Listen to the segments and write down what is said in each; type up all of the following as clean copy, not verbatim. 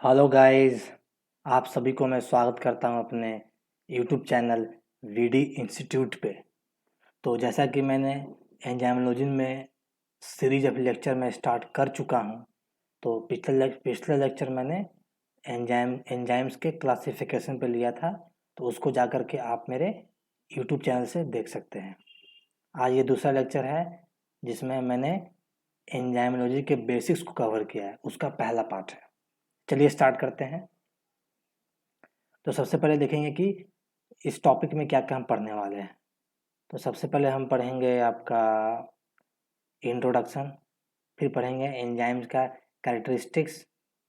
Hello guys, आप सभी को मैं स्वागत करता हूं अपने यूट्यूब चैनल वीडी इंस्टीट्यूट पे। तो जैसा कि मैंने एंजाइमोलॉजी में सीरीज ऑफ लेक्चर में स्टार्ट कर चुका हूं, तो पिछले लेक्चर मैंने एंजाइम्स के क्लासिफिकेशन पे लिया था, तो उसको जा कर के आप मेरे यूट्यूब चैनल से देख सकते हैं। आज ये दूसरा लेक्चर है जिसमें मैंने एंजाइमोलॉजी के बेसिक्स को कवर किया है, उसका पहला पार्ट है। चलिए स्टार्ट करते हैं। तो सबसे पहले देखेंगे कि इस टॉपिक में क्या क्या हम पढ़ने वाले हैं। तो सबसे पहले हम पढ़ेंगे आपका इंट्रोडक्शन, फिर पढ़ेंगे एंजाइम्स का कैरेक्टरिस्टिक्स,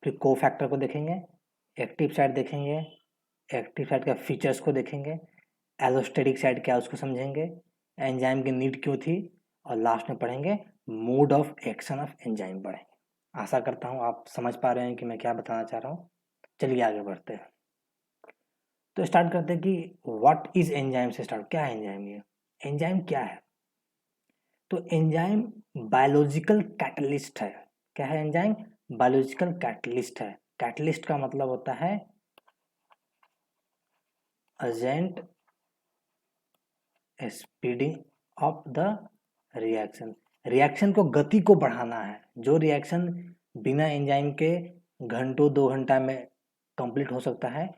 फिर कोफैक्टर को देखेंगे, एक्टिव साइट देखेंगे, एक्टिव साइट का फीचर्स को देखेंगे, एलोस्टेटिक साइट क्या उसको समझेंगे, एंजाइम की नीड क्यों थी, और लास्ट में पढ़ेंगे mode of action of enzyme पढ़ेंगे। आशा करता हूँ आप समझ पा रहे हैं कि मैं क्या बताना चाह रहा हूँ। चलिए आगे बढ़ते हैं। तो स्टार्ट करते हैं कि व्हाट इज एंजाइम से स्टार्ट। क्या है एंजाइम? ये एंजाइम क्या है? तो एंजाइम बायोलॉजिकल कैटलिस्ट है। क्या है एंजाइम? बायोलॉजिकल कैटलिस्ट है। कैटलिस्ट का मतलब होता है agent speeding of the reaction. Reaction को गति को बढ़ाना है। जो रिएक्शन बिना एंजाइम के घंटों 2 घंटा में कंप्लीट हो सकता है,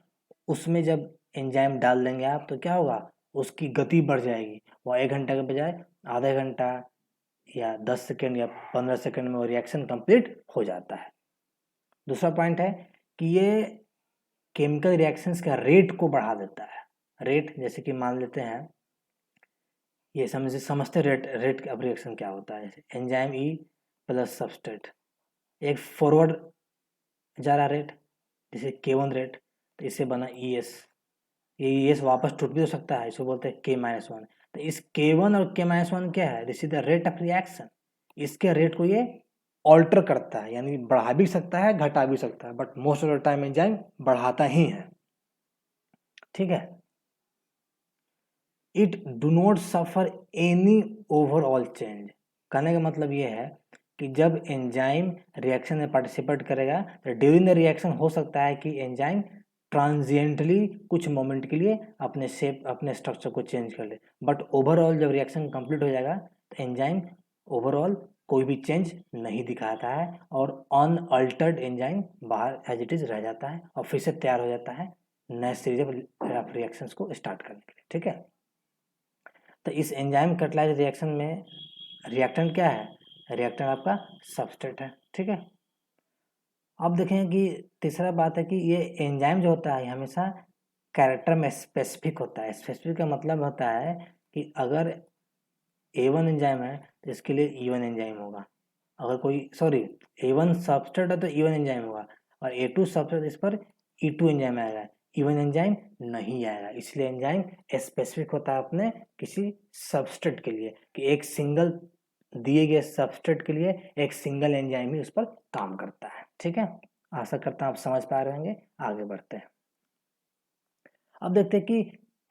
उसमें जब एंजाइम डाल देंगे आप तो क्या होगा, उसकी गति बढ़ जाएगी। वो 1 घंटा के बजाय आधा घंटा या 10 सेकेंड या 15 सेकेंड में वो रिएक्शन कंप्लीट हो जाता है। दूसरा पॉइंट है कि ये केमिकल रिएक्शंस का रेट को बढ़ा देता है। रेट जैसे कि मान लेते हैं, ये समझते रेट रेट ऑफ रिएक्शन क्या होता है। एंजाइम ई प्लस सबस्ट्रेट, एक फॉरवर्ड जा रहा रेट जैसे K1 रेट, तो इससे बना ES। ये ES वापस टूट भी तो सकता है, इसको बोलते हैं K-1। तो इस K1 और K-1 क्या है? This is the rate of reaction. इसके रेट को ये ऑल्टर करता है, यानी बढ़ा भी सकता है घटा भी सकता है, but most of the time enzyme बढ़ाता ही है। ठीक है। It do not suffer any overall change. कहने का मतलब ये है कि जब एंजाइम रिएक्शन में पार्टिसिपेट करेगा तो ड्यूरिंग द रिएक्शन हो सकता है कि एंजाइम ट्रांजिएंटली कुछ मोमेंट के लिए अपने शेप अपने स्ट्रक्चर को चेंज कर ले, बट ओवरऑल जब रिएक्शन कंप्लीट हो जाएगा तो एंजाइम ओवरऑल कोई भी चेंज नहीं दिखाता है और अनअल्टर्ड एंजाइम बाहर एज इट इज रह जाता है और फिर से तैयार हो जाता है नए सीरीज ऑफ रिएक्शंस को स्टार्ट करने के लिए। ठीक है। तो इस एंजाइम कैटालाइज रिएक्शन में रिएक्टेंट क्या है? रिएक्टेंट आपका सबस्ट्रेट है। ठीक है। अब देखें कि तीसरा बात है कि ये एंजाइम जो होता है हमेशा कैरेक्टर में स्पेसिफिक होता है। स्पेसिफिक का मतलब होता है कि अगर A1 एंजाइम है तो इसके लिए E1 एंजाइम होगा। अगर कोई A1 सबस्ट्रेट है तो E1 एंजाइम होगा, और A2 सबस्ट्रेट इस पर E2 एंजाइम आएगा, E1 एंजाइम नहीं आएगा। इसलिए एंजाइम स्पेसिफिक होता है अपने किसी सबस्ट्रेट के लिए, कि एक सिंगल दिए गए सबस्ट्रेट के लिए एक सिंगल एंजाइम ही उस पर काम करता है। ठीक है। आशा करता हूँ आप समझ पा रहे होंगे। आगे बढ़ते हैं। अब देखते हैं कि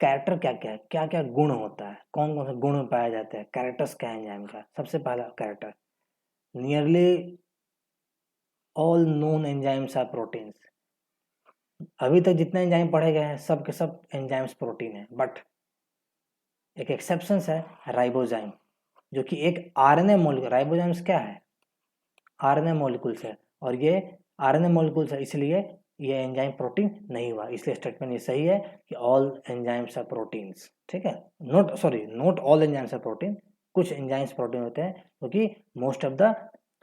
कैरेक्टर क्या क्या है, क्या क्या गुण होता है, कौन कौन से गुण पाए जाते हैं, कैरेक्टर्स क्या है एंजाइम का। सबसे पहला character, nearly all known enzymes are proteins. अभी तक जितने एंजाइम पढ़े गए हैं सब के सब एंजाइम्स प्रोटीन है, बट एक एक्सेप्शन है राइबोजाइम, जो कि एक आरएनए मॉलिक्यूल। राइबोजाइम्स क्या है? आरएनए मॉलिक्यूल्स है, और ये आरएनए मॉलिक्यूल्स है, इसलिए ये एंजाइम प्रोटीन नहीं हुआ। इसलिए स्टेटमेंट ये सही है कि ऑल एंजाइम्स आर प्रोटीन्स। ठीक है। Not all enzymes are protein. कुछ एंजाइम्स प्रोटीन होते हैं, क्योंकि मोस्ट ऑफ द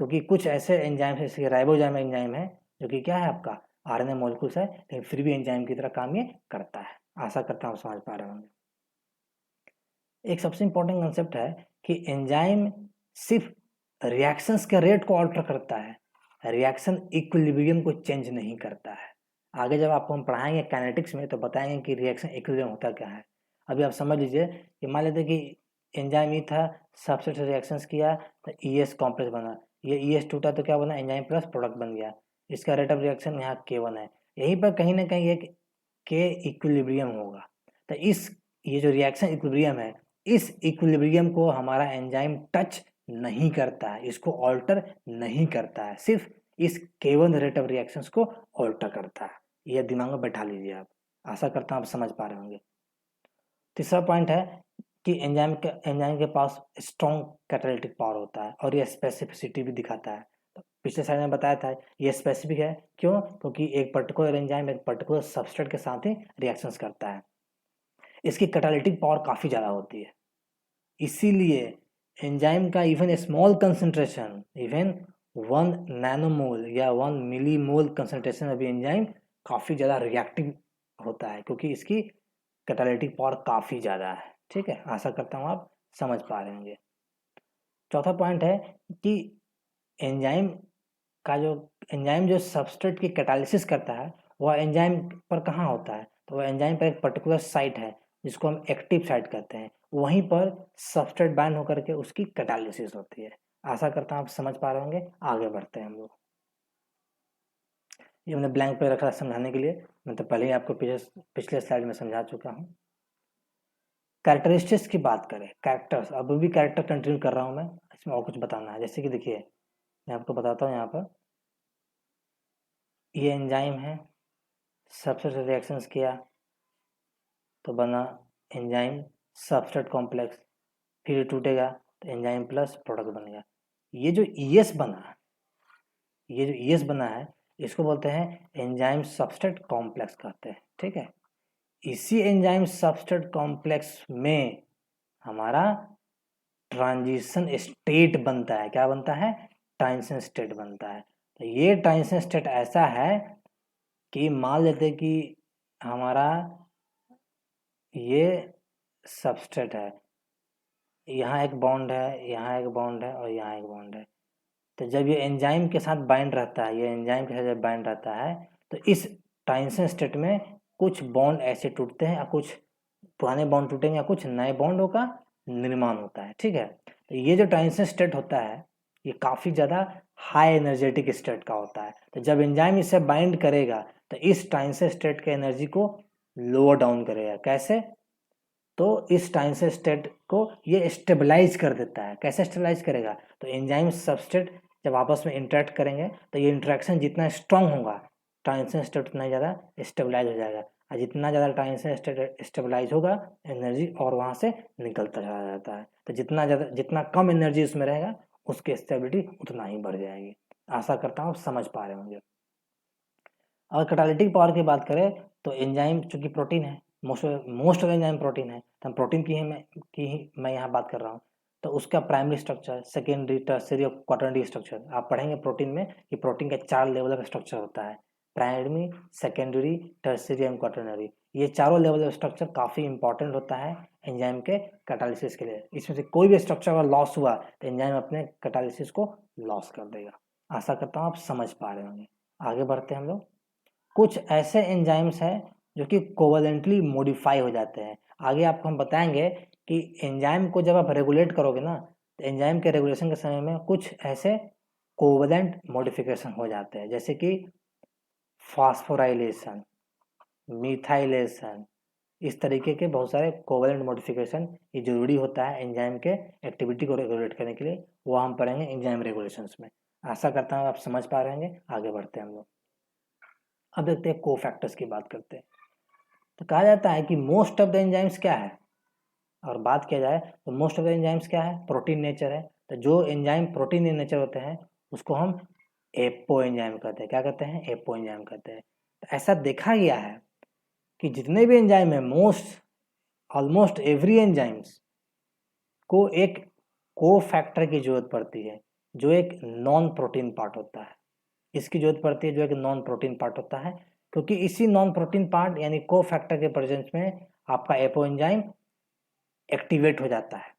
क्योंकि कुछ ऐसे एंजाइम्स जैसे राइबोजाइम एंजाइम है जो कि क्या है आपका आरएनए मॉलिक्यूल्स है, लेकिन फिर भी एंजाइम की तरह काम ये करता है। आशा करता हूँ समझ पा रहे होंगे। एक सबसे इंपॉर्टेंट कंसेप्ट है कि एंजाइम सिर्फ रिएक्शंस के रेट को ऑल्टर करता है, रिएक्शन इक्विलिब्रियम को चेंज नहीं करता है। आगे जब आपको हम पढ़ाएंगे काइनेटिक्स में तो बताएंगे कि रिएक्शन इक्विलिब्रियम होता क्या है। अभी आप समझ लीजिए कि मान लेते कि एंजाइम ई था, सबस्ट्रेट से रिएक्शंस किया तो ES कॉम्प्लेक्स बना, ये ES टूटा तो क्या बना? एंजाइम प्लस प्रोडक्ट बन गया। इसका रेट ऑफ रिएक्शन यहाँ K1 है। यहीं पर कहीं ना कहीं एक K इक्विलिब्रियम होगा। तो इस ये जो रिएक्शन इक्विलिब्रियम है, इस इक्विलिब्रियम को हमारा एंजाइम टच नहीं करता है, इसको ऑल्टर नहीं करता है, सिर्फ इस K1 रेट ऑफ रिएक्शंस को ऑल्टर करता है। यह दिमाग में बैठा लीजिए आप। आशा करता हूँ आप समझ पा रहे होंगे। तीसरा पॉइंट है कि एंजाइम के पास स्ट्रॉन्ग कैटालिटिक पावर होता है और यह स्पेसिफिसिटी भी दिखाता है। तो पिछले स्लाइड में बताया था यह स्पेसिफिक है, क्यों? क्योंकि एक पर्टिकुलर एंजाइम एक पर्टिकुलर सबस्ट्रेट के साथ ही रिएक्शंस करता है। इसकी कैटालिटिक पावर काफ़ी ज़्यादा होती है, इसीलिए एंजाइम का इवन स्मॉल कंसंट्रेशन, इवन 1 नैनोमोल या 1 मिलीमोल कंसंट्रेशन of एंजाइम काफ़ी ज़्यादा रिएक्टिव होता है, क्योंकि इसकी कैटालिटिक पावर काफ़ी ज़्यादा है। ठीक है, आशा करता हूँ आप समझ पा रहे होंगे। चौथा पॉइंट है कि एंजाइम एंजाइम जो सबस्ट्रेट की कैटालिसिस करता है वह एंजाइम पर कहाँ होता है? तो वह एंजाइम पर एक पर्टिकुलर साइट है जिसको हम एक्टिव साइट कहते हैं, वहीं पर सबस्ट्रेट बाइंड होकर के उसकी कैटालिसिस होती है। आशा करता हूँ आप समझ पा रहे होंगे। आगे बढ़ते हैं हम लोग। ये मैंने ब्लैंक पे रखा समझाने के लिए, मैं तो पहले ही आपको पिछले स्लाइड में समझा चुका हूँ। कैरेक्टरिस्टिक्स की बात करें, कैरेक्टर्स, अब भी कैरेक्टर कंटिन्यू कर रहा हूँ मैं, इसमें और कुछ बताना है। जैसे कि देखिए मैं आपको बताता हूँ, यहाँ पर ये एंजाइम है, सबस्ट्रेट रिएक्शंस किया तो बना एंजाइम सबस्ट्रेट कॉम्प्लेक्स, फिर टूटेगा तो एंजाइम प्लस प्रोडक्ट बनेगा। ये जो ES बना है इसको बोलते हैं एंजाइम सबस्ट्रेट कॉम्प्लेक्स कहते हैं। ठीक है, इसी एंजाइम सबस्ट्रेट कॉम्प्लेक्स में हमारा ट्रांजिशन स्टेट बनता है। क्या बनता है? ट्रांजिशन स्टेट बनता है। तो ये ट्रांजिशन स्टेट ऐसा है कि मान लेते कि हमारा ये सबस्ट्रेट है, यहाँ एक बॉन्ड है, यहाँ एक बॉन्ड है और यहाँ एक बॉन्ड है। तो जब ये एंजाइम के साथ बाइंड रहता है, ये एंजाइम के साथ जब बाइंड रहता है तो इस ट्रांजिशन स्टेट में कुछ बॉन्ड ऐसे टूटते हैं, या कुछ पुराने बॉन्ड टूटेंगे या कुछ नए बॉन्डों का निर्माण होता है। ठीक है, तो ये जो ट्रांजिशन स्टेट होता है ये काफ़ी ज़्यादा हाई एनर्जेटिक स्टेट का होता है। तो जब एंजाइम इससे बाइंड करेगा तो इस ट्रांजिशन स्टेट के एनर्जी को लोअर डाउन करेगा। कैसे? तो इस ट्रांजिशन स्टेट को ये स्टेबलाइज कर देता है। कैसे स्टेबलाइज करेगा? तो एंजाइम सबस्ट्रेट जब आपस में इंटरेक्ट करेंगे तो ये इंटरेक्शन जितना स्ट्रांग होगा ट्रांजिशन स्टेट उतना ज़्यादा स्टेबलाइज हो जाएगा, और जितना ज़्यादा ट्रांजिशन स्टेट स्टेबलाइज होगा एनर्जी और वहाँ से निकलता चला जाता है। तो जितना कम एनर्जी उसमें रहेगा उसकी स्टेबिलिटी उतना ही बढ़ जाएगी। आशा करता हूँ आप समझ पा रहे होंगे। अगर कैटालिटिक पावर की बात करें तो एंजाइम चूंकि प्रोटीन है, मोस्ट ऑफ एंजाइम प्रोटीन है, तो प्रोटीन की ही मैं यहाँ बात कर रहा हूँ। तो उसका प्राइमरी स्ट्रक्चर, सेकेंडरी, टर्शियरी और क्वाटरनरी स्ट्रक्चर आप पढ़ेंगे प्रोटीन में कि प्रोटीन का 4 लेवल का स्ट्रक्चर होता है, primary, secondary, tertiary and quaternary. ये चारों लेवल का स्ट्रक्चर काफ़ी इंपॉर्टेंट होता है एंजाइम के कैटालिसिस के लिए। इसमें से कोई भी स्ट्रक्चर अगर लॉस हुआ तो एंजाइम अपने कैटालिसिस को लॉस कर देगा। आशा करता हूँ आप समझ पा रहे होंगे। आगे बढ़ते हैं हम लोग। कुछ ऐसे एंजाइम्स हैं जो कि कोवलेंटली मॉडिफाई हो जाते हैं। आगे आपको हम बताएंगे कि एंजाइम को जब आप रेगुलेट करोगे ना तो एंजाइम के रेगुलेशन के समय में कुछ ऐसे कोवलेंट मॉडिफिकेशन हो जाते हैं, जैसे कि फास्फोराइलेशन, मिथाइलेशन, इस तरीके के बहुत सारे कोवलेंट मॉडिफिकेशन ये जरूरी होता है एंजाइम के एक्टिविटी को रेगुलेट करने के लिए। वो हम पढ़ेंगे एंजाइम रेगुलेशंस में। आशा करता हूँ आप समझ पा रहे होंगे। आगे बढ़ते हैं हम लोग। अब देखते हैं कोफैक्टर्स की बात करते हैं। तो कहा जाता है कि मोस्ट ऑफ द एंजाइम्स क्या है, और बात किया जाए तो मोस्ट ऑफ द एंजाइम्स क्या है? प्रोटीन नेचर है। तो जो एंजाइम प्रोटीन इन नेचर होते हैं उसको हम एपो एंजाइम कहते हैं। क्या कहते हैं? एपो एंजाइम कहते हैं। तो ऐसा देखा गया है कि जितने भी एंजाइम है, ऑलमोस्ट एवरी एंजाइम्स को एक कोफैक्टर की जरूरत पड़ती है जो एक नॉन प्रोटीन पार्ट होता है। इसकी जरूरत पड़ती है जो एक नॉन प्रोटीन पार्ट होता है, क्योंकि इसी नॉन प्रोटीन पार्ट यानी कोफैक्टर के प्रेजेंस में आपका एपो एंजाइम एक्टिवेट हो जाता है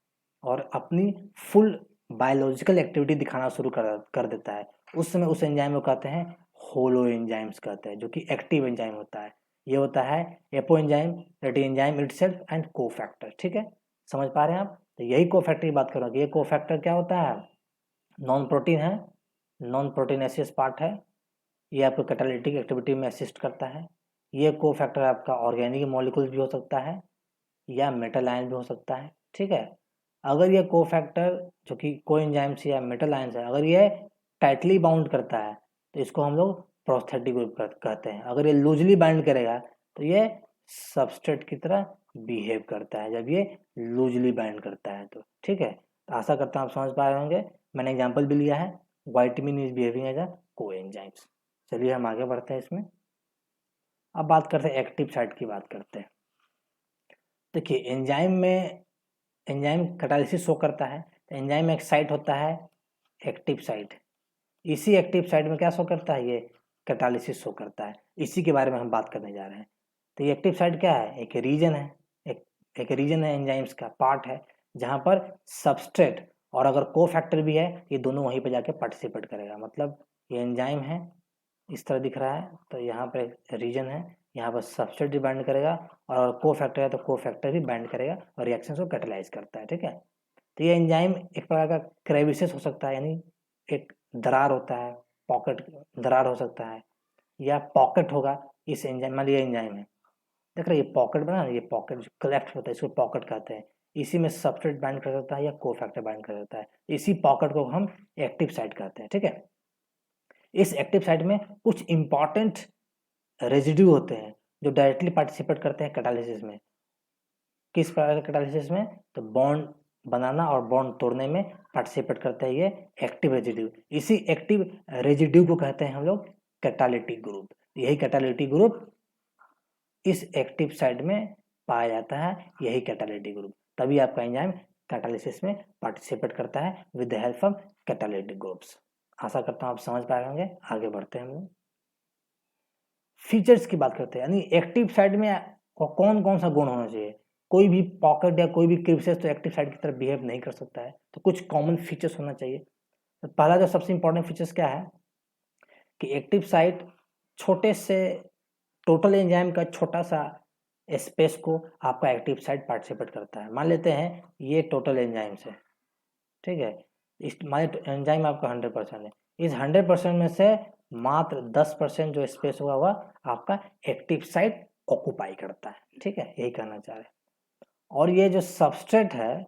और अपनी फुल बायोलॉजिकल एक्टिविटी दिखाना शुरू कर देता है। उस समय उस एंजाइम को कहते हैं होलो एंजाइम्स कहते हैं, जो कि एक्टिव एंजाइम होता है। ये होता है apo enzyme, that enzyme itself and cofactor. ठीक है, समझ पा रहे हैं आप? तो यही कोफैक्टर की बात करूँगा। ये कोफैक्टर क्या होता है? नॉन प्रोटीन है, नॉन प्रोटीनेसियस पार्ट है। ये आपको कैटालिटिक एक्टिविटी में असिस्ट करता है। ये कोफैक्टर आपका ऑर्गेनिक मॉलिक्यूल भी हो सकता है या मेटल आयन भी हो सकता है। ठीक है, अगर ये कोफैक्टर जो कि कोएंजाइम्स या मेटल आयंस है, अगर ये टाइटली बाउंड करता है तो इसको हम लोग प्रोस्थेटिक ग्रुप कहते हैं। अगर ये लूजली बाइंड करेगा तो ये सबस्ट्रेट की तरह बिहेव करता है, जब ये लूजली बाइंड करता है तो। ठीक है, तो आशा करता हूँ आप समझ पा रहे होंगे। मैंने एग्जाम्पल भी लिया है, vitamin is behaving as a coenzymes. चलिए हम आगे बढ़ते हैं इसमें। अब बात करते हैं एक्टिव साइट की, बात करते हैं। देखिए एंजाइम में, एंजाइम कैटालिसिस शो करता है, तो एंजाइम में एक साइट होता है एक्टिव साइट। इसी एक्टिव साइट में क्या शो करता है, ये कैटालिसिस शो करता है। इसी के बारे में हम बात करने जा रहे हैं। तो ये एक्टिव साइट क्या है, एक रीजन है, एक रीजन है एंजाइम्स का, पार्ट है, जहां पर सबस्ट्रेट और अगर कोफैक्टर भी है, ये दोनों वहीं पे जाके पार्टिसिपेट करेगा। मतलब ये एंजाइम है, इस तरह दिख रहा है, तो यहाँ पर रीजन है, यहाँ पर सबस्ट्रेट भी बाइंड करेगा, और कोफैक्टर है तो कोफैक्टर भी बाइंड करेगा और रिएक्शन को कैटेलाइज करता है। ठीक है, तो ये एंजाइम एक प्रकार का क्रेविसेस हो सकता है, यानी एक दरार होता है, पॉकेट दरार हो सकता है, या पॉकेट होगा इस एंजाइम। मान लिया एंजाइम है, देख रहे ये पॉकेट बना, ये पॉकेट जो क्लेफ्ट होता है इसको पॉकेट कहते हैं। इसी में सबस्ट्रेट बाइंड कर सकता है या कोफैक्टर बाइंड कर सकता है, इसी पॉकेट को हम एक्टिव साइट कहते हैं। ठीक है, इस एक्टिव साइट में कुछ इंपॉर्टेंट रेजिड्यू होते हैं जो डायरेक्टली पार्टिसिपेट करते हैं कैटालिसिस में। किस प्रकार के कैटालिसिस में, तो बॉन्ड बनाना और बॉन्ड तोड़ने में पार्टिसिपेट करता है ये एक्टिव रेजिड्यू। इसी एक्टिव रेजिड्यू को कहते हैं हम लोग कैटालिटिक ग्रुप। यही कैटालिटिक ग्रुप इस एक्टिव साइट में पाया जाता है, यही कैटालिटिक ग्रुप। तभी आपका एंजाइम कैटालिसिस में पार्टिसिपेट करता है with the help of catalytic groups. आशा करता हूँ आप समझ पाए होंगे। आगे बढ़ते हैं हम लोग फीचर्स की बात करते हैं, यानी एक्टिव साइट में कौन कौन सा गुण होना चाहिए। कोई भी पॉकेट या कोई भी क्रिप्सेस तो एक्टिव साइट की तरह बिहेव नहीं कर सकता है, तो कुछ कॉमन फीचर्स होना चाहिए। तो पहला जो सबसे इंपॉर्टेंट फीचर्स क्या है कि एक्टिव साइट छोटे से टोटल एंजाइम का छोटा सा स्पेस को आपका एक्टिव साइट पार्टिसिपेट करता है। मान लेते हैं ये टोटल एंजाइम्स है, ठीक है, इस मान एंजाइम आपका 100% है, इस 100% में से मात्र 10% जो स्पेस हुआ हुआ आपका एक्टिव साइट ऑक्युपाई करता है। ठीक है, यही कहना चाह रहे हैं। और ये जो सबस्ट्रेट है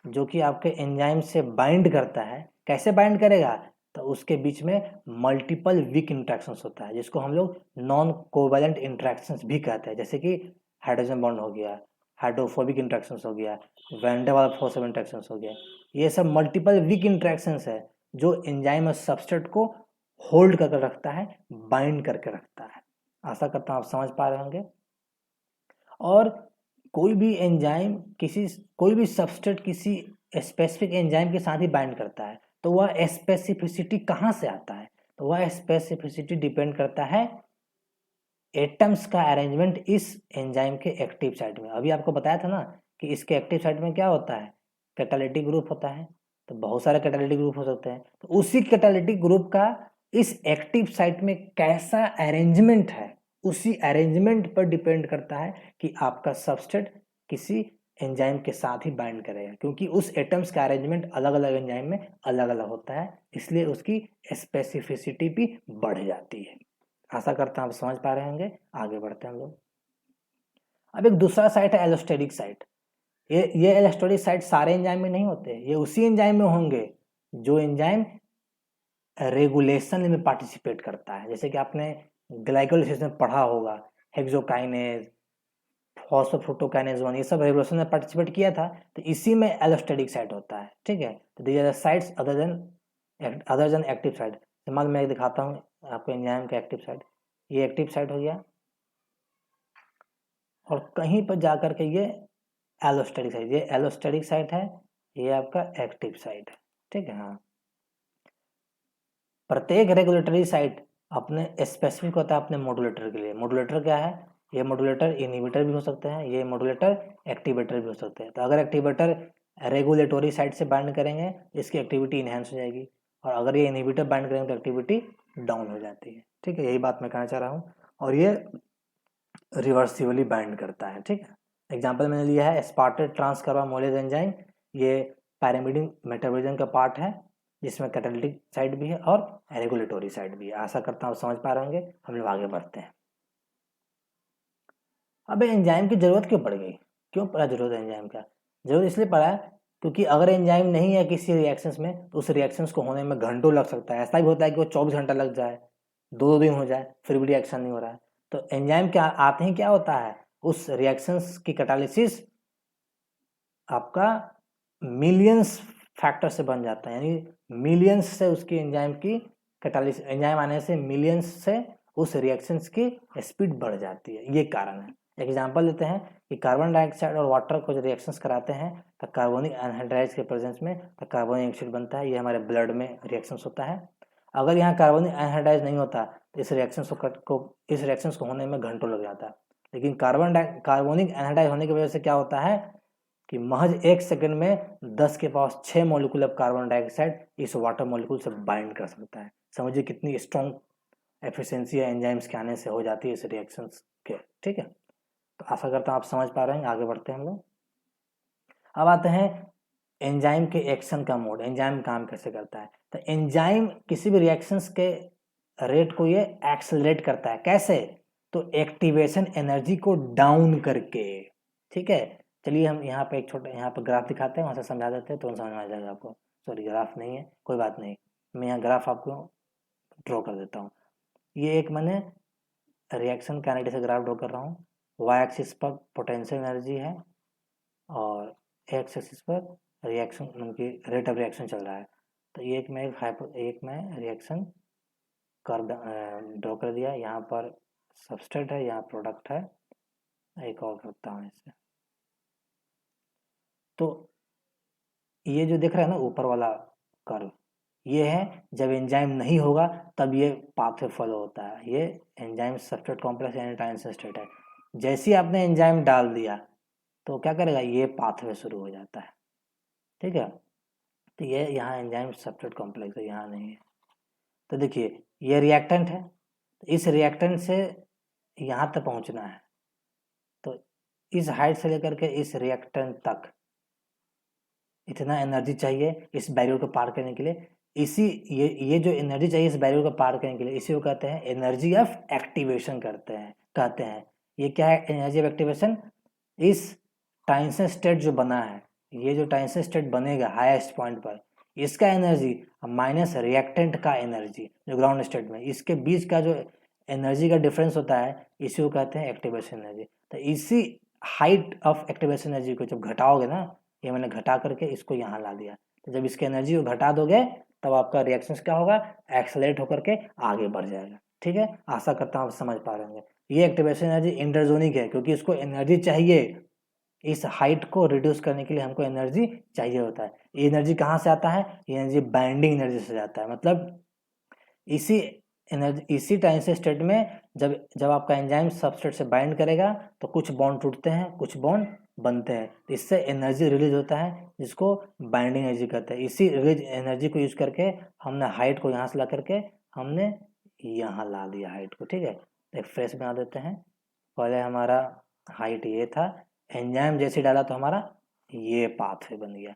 जो कि आपके एंजाइम से बाइंड करता है, कैसे बाइंड करेगा, तो उसके बीच में मल्टीपल वीक इंट्रैक्शंस होता है, जिसको हम लोग नॉन कोवैलेंट इंट्रैक्शंस भी कहते हैं। जैसे कि हाइड्रोजन बॉन्ड हो गया, हाइड्रोफोबिक इंट्रैक्शंस हो गया, van der Waals force interactions हो गया। ये सब मल्टीपल वीक इंट्रैक्शंस है जो एंजाइम और सबस्ट्रेट को होल्ड करके रखता है, बाइंड करके रखता है। आशा करता हूँ आप समझ पा रहे होंगे। और कोई भी एंजाइम कोई भी सबस्ट्रेट किसी स्पेसिफिक एंजाइम के साथ ही बाइंड करता है, तो वह स्पेसिफिसिटी कहाँ से आता है, तो वह स्पेसिफिसिटी डिपेंड करता है एटम्स का अरेंजमेंट इस एंजाइम के एक्टिव साइट में। अभी आपको बताया था ना कि इसके एक्टिव साइट में क्या होता है, कैटालिटिक ग्रुप होता है, तो बहुत सारे कैटालिटिक ग्रुप हो सकते हैं, तो उसी कैटालिटिक ग्रुप का इस एक्टिव साइट में कैसा अरेंजमेंट है, उसी अरेंजमेंट पर डिपेंड करता है कि आपका सबस्ट्रेट किसी एंजाइम के साथ ही बाइंड करेगा, क्योंकि उस एटम्स का अरेंजमेंट अलग अलग एंजाइम में अलग अलग होता है, इसलिए उसकी स्पेसिफिसिटी भी बढ़ जाती है। आशा करता हूं आप समझ पा रहे होंगे। आगे बढ़ते हैं हम लोग। अब एक दूसरा साइट है एलोस्टेरिक साइट। ये एलोस्टेरिक साइट सारे एंजाइम में नहीं होते, ये उसी एंजाइम में होंगे जो एंजाइम रेगुलेशन में पार्टिसिपेट करता है। जैसे कि आपने ग्लाइकोलाइसिस में पढ़ा होगा, हेक्सोकाइनेज, फॉस्फोफ्रुक्टोकाइनेज 1, ये सब रेगुलेशन में पार्टिसिपेट किया था, तो इसी में एलोस्टेरिक साइट होता है। ठीक है, तो these are the sites other than active site. मान मैं दिखाता हूँ आपको एंजाइम का एक्टिव साइट, ये एक्टिव साइट हो गया, और कहीं पर जाकर के ये एलोस्टेरिक साइट, ये एलोस्टेरिक साइट है, ये आपका एक्टिव साइट है। ठीक है, हाँ, प्रत्येक रेगुलेटरी साइट अपने स्पेसिफिक होता है अपने मॉड्यूलेटर के लिए। मॉड्यूलेटर क्या है, ये मॉड्यूलेटर इनहिबिटर भी हो सकते हैं, ये मॉड्यूलेटर एक्टिवेटर भी हो सकते हैं। तो अगर एक्टिवेटर रेगुलेटरी साइट से बाइंड करेंगे, इसकी एक्टिविटी इनहेंस हो जाएगी, और अगर ये इनहिबिटर बाइंड करेंगे तो एक्टिविटी डाउन हो जाती है। ठीक है, यही बात मैं कहना चाह रहा हूँ। और ये रिवर्सिबली बाइंड करता है। ठीक है, एग्जाम्पल मैंने लिया है एस्पार्टेट ट्रांसकार्बामोलेज एंजाइम, ये पैरामिडिन मेटाबॉलिज्म का पार्ट है, जिसमें कैटालिटिक साइड भी है और रेगुलेटरी साइड भी है। आशा करता हूँ समझ पा रहे होंगे। हम लोग आगे बढ़ते हैं। अब एंजाइम की जरूरत क्यों पड़ गई, क्यों पड़ा जरूरत है एंजाइम का, जरूरत इसलिए पड़ा क्योंकि अगर एंजाइम नहीं है किसी रिएक्शंस में तो उस रिएक्शंस को होने में घंटों लग सकता है। ऐसा भी होता है कि वो 24 घंटा लग जाए, 2 दिन हो जाए, फिर भी रिएक्शन नहीं हो रहा है। तो एंजाइम क्या आते ही क्या होता है, उस रिएक्शंस की कैटालिसिस आपका मिलियंस फैक्टर से बन जाता है, यानी मिलियंस से उसकी एंजाइम की कैटालिसिस, एंजाइम आने से मिलियंस से उस रिएक्शंस की स्पीड बढ़ जाती है। ये कारण है। एग्जांपल लेते हैं कि कार्बन डाइऑक्साइड और वाटर को जो रिएक्शंस कराते हैं तो कार्बोनिक एनहाइड्राइड के प्रेजेंस में तो कार्बोनिक एसिड बनता है। ये हमारे ब्लड में रिएक्शंस होता है। अगर यहाँ कार्बोनिक एनहाइड्राइड नहीं होता तो इस रिएक्शंस को होने में घंटों लग जाता है। लेकिन कार्बोनिक एनहाइड्राइड होने की वजह से क्या होता है कि महज 1 सेकंड में 10 के पास 6 मॉलिक्यूल ऑफ कार्बन डाइऑक्साइड इस वाटर मॉलिक्यूल से बाइंड कर सकता है। समझिए कितनी स्ट्रॉन्ग एफिशिएंसी है एंजाइम्स के आने से हो जाती है इस रिएक्शंस के। ठीक है, तो आशा करता हूँ आप समझ पा रहे हैं। आगे बढ़ते हैं हम लोग। अब आते हैं एंजाइम के एक्शन का मोड, एंजाइम काम कैसे करता है। तो एंजाइम किसी भी रिएक्शंस के रेट को ये एक्सेलरेट करता है। कैसे? तो एक्टिवेशन एनर्जी को डाउन करके। ठीक है, चलिए हम यहाँ पे एक छोटा यहाँ पे ग्राफ दिखाते हैं, वहाँ से समझा देते हैं तो समझ में आ जाएगा आपको। सॉरी ग्राफ नहीं है, कोई बात नहीं, मैं यहाँ ग्राफ आपको ड्रॉ कर देता हूँ। ये एक मैंने रिएक्शन कैनेटी से ग्राफ ड्रॉ कर रहा हूँ। वाई एक्सिस पर पोटेंशियल एनर्जी है और एक्स एक्सिस पर रिएक्शन मतलब कि रेट ऑफ रिएक्शन चल रहा है। तो एक मैं रिएक्शन कर ड्रॉ कर दिया। यहाँ पर सबस्ट्रेट है, यहाँ प्रोडक्ट है। एक और करता हूँ इसे। तो ये जो दिख रहा है ना ऊपर वाला कर्व, ये है जब एंजाइम नहीं होगा तब ये पाथवे फॉलो होता है। ये एंजाइम सबस्ट्रेट कॉम्प्लेक्स यानी ट्रांजिशन स्टेट है। जैसे ही आपने एंजाइम डाल दिया तो क्या करेगा, ये पाथवे शुरू हो जाता है। ठीक है, तो ये यहाँ एंजाइम सबस्ट्रेट कॉम्प्लेक्स है, यहाँ नहीं है। तो देखिए ये रिएक्टेंट है, तो इस रिएक्टेंट से यहाँ तक पहुँचना है। तो इस हाइट से लेकर के इस रिएक्टेंट तक इतना एनर्जी चाहिए इस बैरियर को पार करने के लिए। ये जो एनर्जी चाहिए इस बैरियर को पार करने के लिए, इसी को कहते हैं एनर्जी ऑफ एक्टिवेशन कहते हैं। ये क्या है एनर्जी ऑफ एक्टिवेशन? इस ट्रांजिशन स्टेट जो बना है, ये जो ट्रांजिशन स्टेट बनेगा हाईएस्ट पॉइंट पर, इसका एनर्जी माइनस रिएक्टेंट का एनर्जी जो ग्राउंड स्टेट में, इसके बीच का जो एनर्जी का डिफरेंस होता है इसी को कहते हैं एक्टिवेशन एनर्जी। तो इसी हाइट ऑफ एक्टिवेशन एनर्जी को जब घटाओगे ना, ये मैंने घटा करके इसको यहाँ ला दिया, तो जब इसके एनर्जी को घटा दोगे तब आपका रिएक्शन क्या होगा, एक्सेलरेट होकर के आगे बढ़ जाएगा। ठीक है, आशा करता हूँ आप समझ पा रहे होंगे। ये एक्टिवेशन एनर्जी इंटरजोनिक है क्योंकि इसको एनर्जी चाहिए, इस हाइट को रिड्यूस करने के लिए हमको एनर्जी चाहिए होता है। ये एनर्जी कहाँ से आता है, ये एनर्जी बाइंडिंग एनर्जी से जाता है। मतलब इसी एनर्जी इसी ट्रांजिशन स्टेट में जब आपका एंजाइम सबस्ट्रेट से बाइंड करेगा तो कुछ बॉन्ड टूटते हैं, कुछ बॉन्ड बनते हैं, इससे एनर्जी रिलीज होता है जिसको बाइंडिंग एनर्जी कहते हैं। इसी रिलीज एनर्जी को यूज करके हमने हाइट को यहाँ से ला करके हमने यहाँ ला दिया हाइट को। ठीक है, एक फ्रेश बना देते हैं। पहले हमारा हाइट ये था, एंजाइम जैसे डाला तो हमारा ये पाथवे बन गया।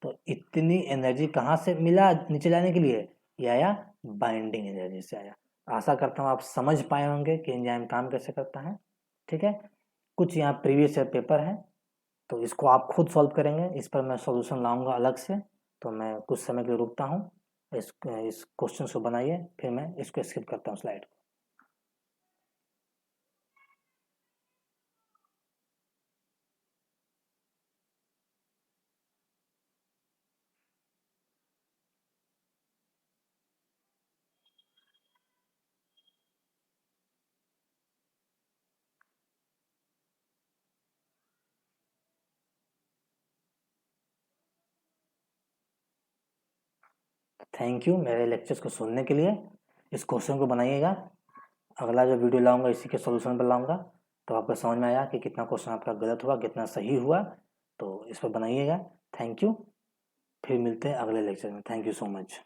तो इतनी एनर्जी कहाँ से मिला नीचे जाने के लिए, ये आया बाइंडिंग एनर्जी से आया। आशा करता हूँ आप समझ पाए होंगे कि एंजाइम काम कैसे करता है। ठीक है, कुछ यहाँ प्रीवियस ईयर पेपर है तो इसको आप खुद सॉल्व करेंगे, इस पर मैं सॉल्यूशन लाऊंगा अलग से। तो मैं कुछ समय के लिए रुकता हूँ, इस क्वेश्चन को बनाइए, फिर मैं इसको स्किप करता हूँ स्लाइड को। थैंक यू मेरे लेक्चर्स को सुनने के लिए। इस क्वेश्चन को बनाइएगा, अगला जो वीडियो लाऊंगा इसी के सॉल्यूशन पर लाऊंगा, तो आपको समझ में आया कि कितना क्वेश्चन आपका गलत हुआ कितना सही हुआ। तो इस पर बनाइएगा। थैंक यू, फिर मिलते हैं अगले लेक्चर में। Thank you so much.